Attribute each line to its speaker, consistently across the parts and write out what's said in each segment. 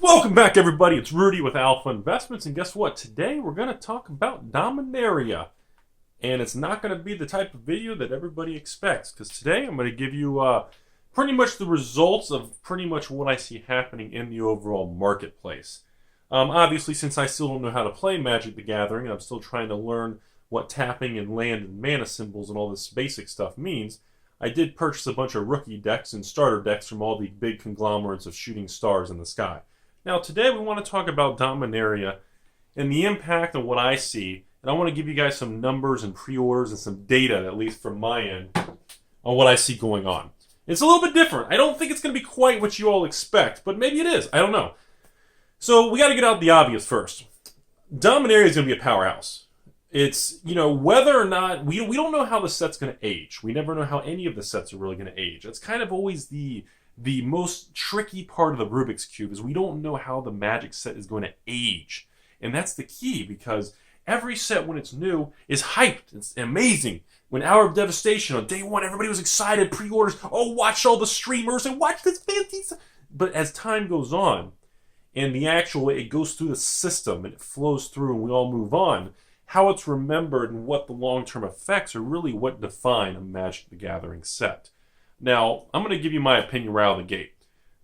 Speaker 1: Welcome back, everybody. It's Rudy with Alpha Investments, and guess what? Today we're going to talk about Dominaria, and it's not going to be the type of video that everybody expects, because today I'm going to give you pretty much the results of pretty much what I see happening in the overall marketplace. Obviously, since I still don't know how to play Magic the Gathering, and I'm still trying to learn what tapping and land and mana symbols and all this basic stuff means, I did purchase a bunch of rookie decks and starter decks from all the big conglomerates of shooting stars in the sky. Now, today we want to talk about Dominaria and the impact on what I see, and I want to give you guys some numbers and pre-orders and some data, at least from my end, on what I see going on. It's a little bit different. I don't think it's going to be quite what you all expect, but maybe it is. I don't know. So we got to get out the obvious first. Dominaria is going to be a powerhouse. It's, whether or not, we don't know how the set's going to age. We never know how any of the sets are really going to age. It's kind of always the most tricky part of the Rubik's Cube is we don't know how the Magic set is going to age. And that's the key, because every set when it's new is hyped. It's amazing. When Hour of Devastation on day one, everybody was excited, pre-orders, oh, watch all the streamers and watch this fancy stuff. But as time goes on, and it goes through the system and it flows through and we all move on, how it's remembered and what the long-term effects are really what define a Magic the Gathering set. Now, I'm going to give you my opinion right out of the gate.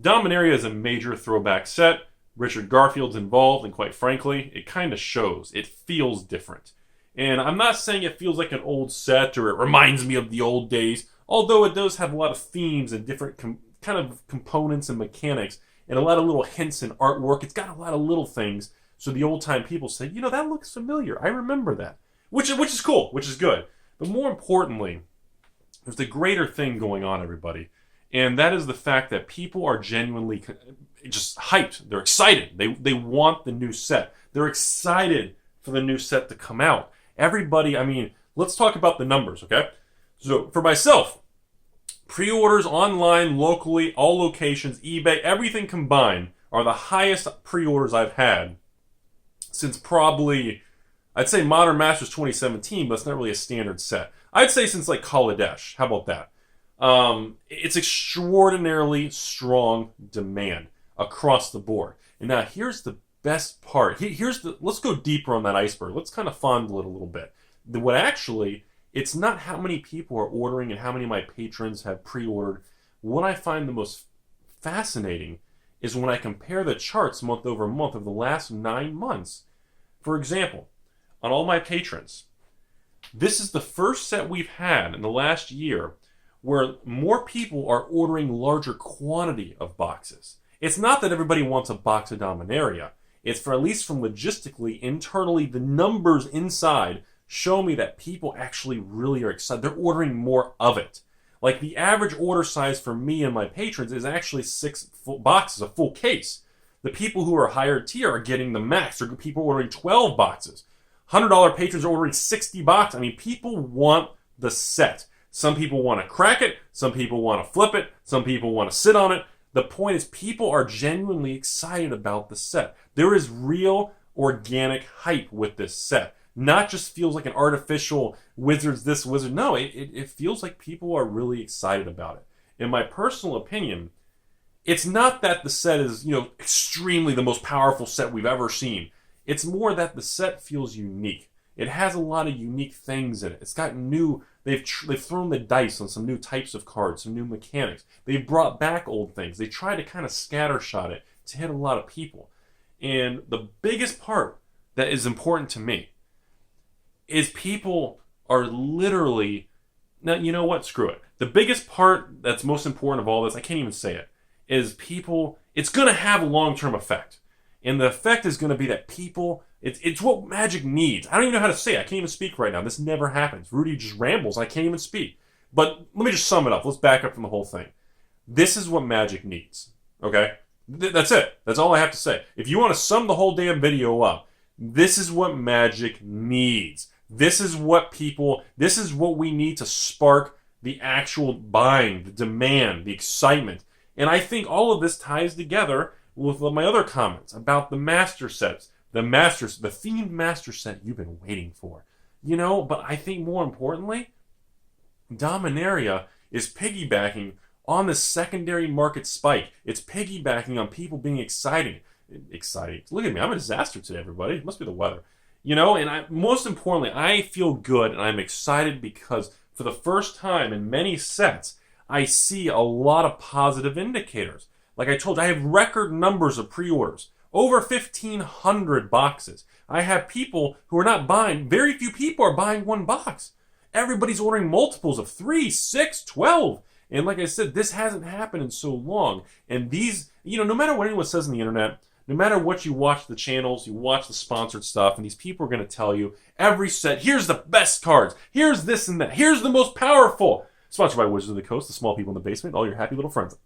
Speaker 1: Dominaria is a major throwback set. Richard Garfield's involved, and quite frankly, it kind of shows. It feels different. And I'm not saying it feels like an old set or it reminds me of the old days, although it does have a lot of themes and different kind of components and mechanics and a lot of little hints and artwork. It's got a lot of little things, so the old-time people say, that looks familiar. I remember that. Which is cool, which is good. But more importantly, there's a greater thing going on, everybody, and that is the fact that people are genuinely just hyped. They're excited. They want the new set. They're excited for the new set to come out. Everybody, let's talk about the numbers, okay? So for myself, pre-orders online, locally, all locations, eBay, everything combined are the highest pre-orders I've had since probably, I'd say Modern Masters 2017, but it's not really a standard set. I'd say since like Kaladesh. How about that? It's extraordinarily strong demand across the board. And now here's the best part. Let's go deeper on that iceberg. Let's kind of fondle it a little bit. It's not how many people are ordering and how many of my patrons have pre-ordered. What I find the most fascinating is when I compare the charts month over month of the last 9 months. For example, on all my patrons, this is the first set we've had in the last year where more people are ordering larger quantity of boxes. It's not that everybody wants a box of Dominaria. It's for, at least from logistically, internally, the numbers inside show me that people actually really are excited. They're ordering more of it. Like the average order size for me and my patrons is actually 6 full boxes, a full case. The people who are higher tier are getting the max. There are people ordering 12 boxes. $100 patrons are ordering 60 boxes. People want the set. Some people want to crack it. Some people want to flip it. Some people want to sit on it. The point is, people are genuinely excited about the set. There is real organic hype with this set. Not just feels like an artificial wizards this, wizard. No, it feels like people are really excited about it. In my personal opinion, it's not that the set is, extremely the most powerful set we've ever seen. It's more that the set feels unique. It has a lot of unique things in it. It's got they've thrown the dice on some new types of cards, some new mechanics. They've brought back old things. They try to kind of scattershot it to hit a lot of people. And the biggest part that is important to me is people are literally, now you know what, screw it. The biggest part that's most important of all this, I can't even say it, is people, it's going to have a long-term effect. And the effect is going to be that people, it's what Magic needs. I don't even know how to say it. I can't even speak right now. This never happens. Rudy just rambles. I can't even speak. But let me just sum it up. Let's back up from the whole thing. This is what Magic needs. Okay? That's it. That's all I have to say. If you want to sum the whole damn video up, this is what Magic needs. This is what we need to spark the actual buying, the demand, the excitement. And I think all of this ties together with my other comments about the master sets, the themed master set you've been waiting for. But I think more importantly, Dominaria is piggybacking on the secondary market spike. It's piggybacking on people being excited. exciting. Look at me. I'm a disaster today, everybody. It must be the weather. You know, and most importantly, I feel good and I'm excited because for the first time in many sets, I see a lot of positive indicators. Like I told you, I have record numbers of pre-orders. Over 1,500 boxes. I have people who are not buying, very few people are buying one box. Everybody's ordering multiples of 3, 6, 12. And like I said, this hasn't happened in so long. And these, you know, no matter what anyone says on the internet, no matter what you watch the channels, you watch the sponsored stuff, and these people are going to tell you every set, here's the best cards, here's this and that, here's the most powerful. Sponsored by Wizards of the Coast, the small people in the basement, all your happy little friends.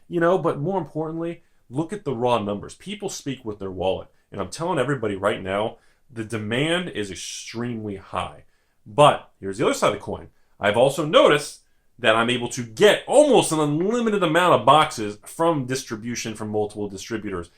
Speaker 1: You know, but more importantly, look at the raw numbers. People speak with their wallet. And I'm telling everybody right now, the demand is extremely high. But here's the other side of the coin. I've also noticed that I'm able to get almost an unlimited amount of boxes from distribution from multiple distributors.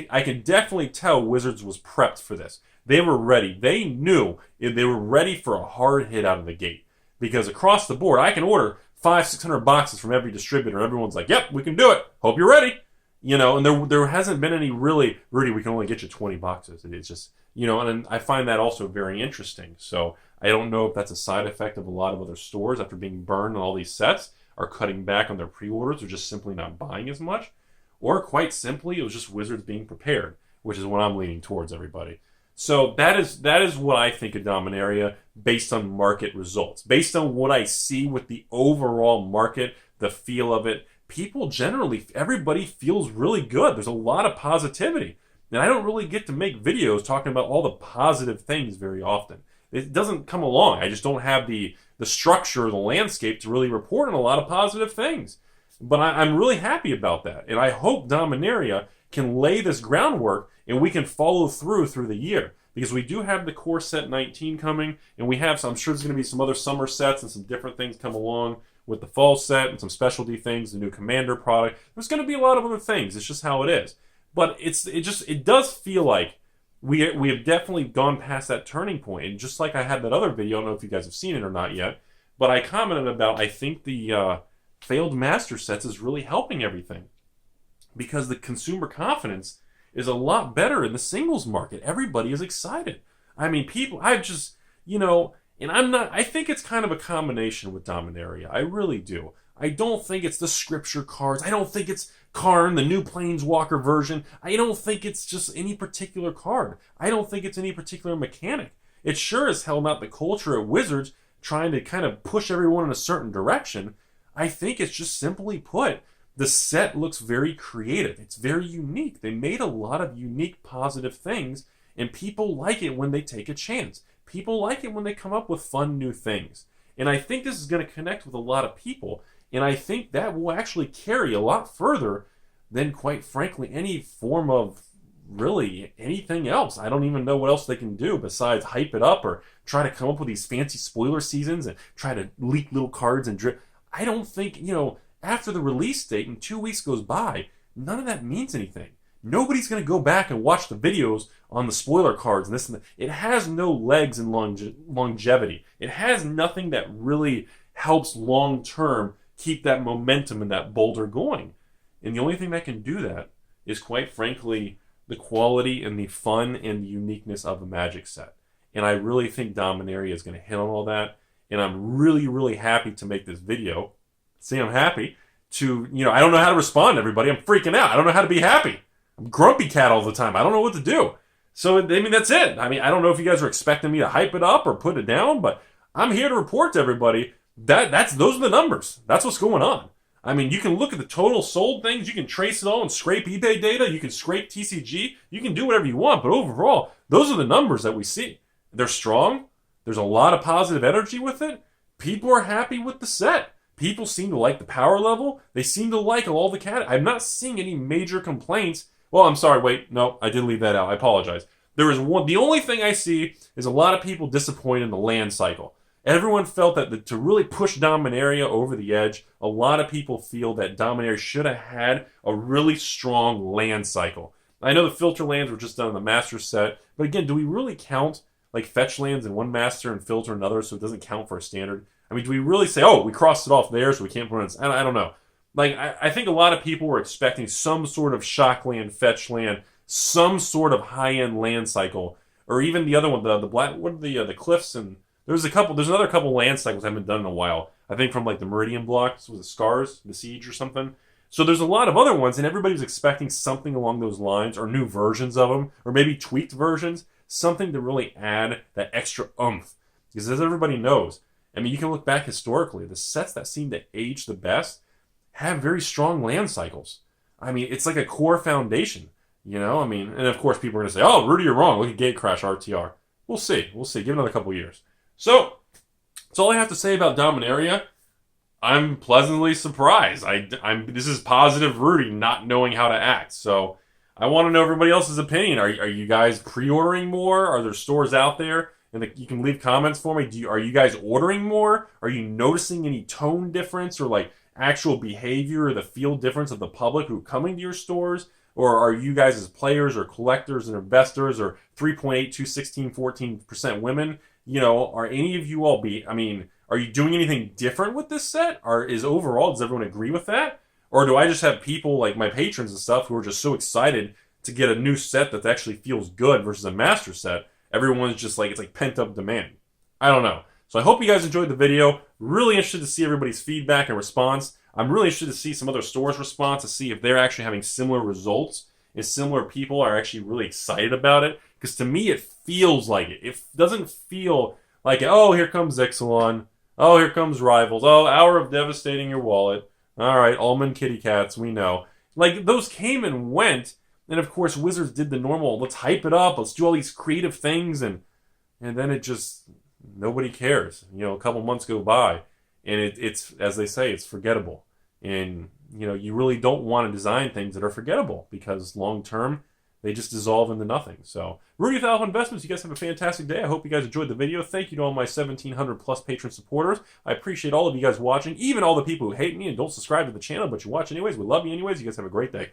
Speaker 1: I can definitely tell Wizards was prepped for this. They were ready. They knew they were ready for a hard hit out of the gate. Because across the board, I can order 500-600 boxes from every distributor. Everyone's like, yep, we can do it. Hope you're ready. You know, and there hasn't been any really, Rudy, we can only get you 20 boxes. It's just, you know, and I find that also very interesting. So I don't know if that's a side effect of a lot of other stores after being burned on all these sets are cutting back on their pre-orders or just simply not buying as much. Or quite simply, it was just Wizards being prepared, which is what I'm leaning towards, everybody. So that is what I think of Dominaria based on market results. Based on what I see with the overall market, the feel of it, people generally, everybody feels really good. There's a lot of positivity. And I don't really get to make videos talking about all the positive things very often. It doesn't come along. I just don't have the structure or the landscape to really report on a lot of positive things. But I'm really happy about that. And I hope Dominaria can lay this groundwork and we can follow through the year. Because we do have the core set 19 coming, and we have some, I'm sure there's going to be some other summer sets and some different things come along with the fall set and some specialty things, the new Commander product. There's going to be a lot of other things. It's just how it is. But it does feel like we have definitely gone past that turning point. And just like I had that other video, I don't know if you guys have seen it or not yet, but I commented about I think the failed master sets is really helping everything. Because the consumer confidence is a lot better in the singles market. Everybody is excited. I mean, people, I've just, you know, and I think it's kind of a combination with Dominaria. I really do. I don't think it's the scripture cards. I don't think it's Karn, the new Planeswalker version. I don't think it's just any particular card. I don't think it's any particular mechanic. It's sure as hell not the culture at Wizards trying to kind of push everyone in a certain direction. I think it's just simply put, the set looks very creative. It's very unique. They made a lot of unique positive things, and people like it when they take a chance. People like it when they come up with fun new things. And I think this is going to connect with a lot of people, and I think that will actually carry a lot further than, quite frankly, any form of really anything else. I don't even know what else they can do besides hype it up or try to come up with these fancy spoiler seasons and try to leak little cards and drip. I don't think, you know, after the release date and 2 weeks goes by, none of that means anything. Nobody's going to go back and watch the videos on the spoiler cards and this and that. It has no legs and longevity. It has nothing that really helps long-term keep that momentum and that boulder going. And the only thing that can do that is, quite frankly, the quality and the fun and the uniqueness of a Magic set. And I really think Dominaria is going to hit on all that. And I'm really, really happy to make this video. See, I'm happy to, you know, I don't know how to respond to everybody. I'm freaking out. I don't know how to be happy. I'm grumpy cat all the time. I don't know what to do. So, I mean, that's it. I mean, I don't know if you guys are expecting me to hype it up or put it down, but I'm here to report to everybody that those are the numbers. That's what's going on. I mean, you can look at the total sold things. You can trace it all and scrape eBay data. You can scrape TCG. You can do whatever you want. But overall, those are the numbers that we see. They're strong. There's a lot of positive energy with it. People are happy with the set. People seem to like the power level. They seem to like all the I'm not seeing any major complaints. Well, I'm sorry. Wait, no, I did leave that out. I apologize. There is one. The only thing I see is a lot of people disappointed in the land cycle. Everyone felt that to really push Dominaria over the edge, a lot of people feel that Dominaria should have had a really strong land cycle. I know the filter lands were just done in the master set, but again, do we really count like fetch lands in one master and filter another so it doesn't count for a standard? I mean, do we really say, oh, we crossed it off there so we can't put it in? I don't know. Like, I think a lot of people were expecting some sort of shock land, fetch land, some sort of high-end land cycle, or even the other one, the black, what are the cliffs, and there's another couple land cycles that haven't been done in a while. I think from like the Meridian blocks, was it Scars, the Siege or something? So there's a lot of other ones, and everybody's expecting something along those lines, or new versions of them, or maybe tweaked versions, something to really add that extra oomph. Because as everybody knows, I mean, you can look back historically, the sets that seem to age the best have very strong land cycles. I mean, it's like a core foundation, you know? I mean, and of course people are going to say, oh, Rudy, you're wrong. Look at Gatecrash RTR. We'll see. We'll see. Give it another couple years. So, that's all I have to say about Dominaria. I'm pleasantly surprised. This is positive Rudy not knowing how to act. So, I want to know everybody else's opinion. Are you guys pre-ordering more? Are there stores out there? And you can leave comments for me. Are you guys ordering more? Are you noticing any tone difference or like actual behavior or the feel difference of the public who are coming to your stores? Or are you guys as players or collectors and investors or 3.82, 16, 14% women? You know, are any of you all are you doing anything different with this set? Does everyone agree with that? Or do I just have people like my patrons and stuff who are just so excited to get a new set that actually feels good versus a master set? Everyone's just like, it's like pent-up demand. I don't know. So I hope you guys enjoyed the video. Really interested to see everybody's feedback and response. I'm really interested to see some other stores' response to see if they're actually having similar results, if similar people are actually really excited about it. Because to me, it feels like it. It doesn't feel like, oh, here comes Ixalan. Oh, here comes Rivals. Oh, Hour of Devastating Your Wallet. All right, Almond Kitty Cats, we know. Like, those came and went. And of course, Wizards did the normal, let's hype it up, let's do all these creative things, and then it just, nobody cares. You know, a couple months go by, and it's, as they say, it's forgettable. And, you know, you really don't want to design things that are forgettable, because long term, they just dissolve into nothing. So, Rudy with Alpha Investments, you guys have a fantastic day. I hope you guys enjoyed the video. Thank you to all my 1,700 plus patron supporters. I appreciate all of you guys watching, even all the people who hate me and don't subscribe to the channel, but you watch anyways. We love you anyways. You guys have a great day.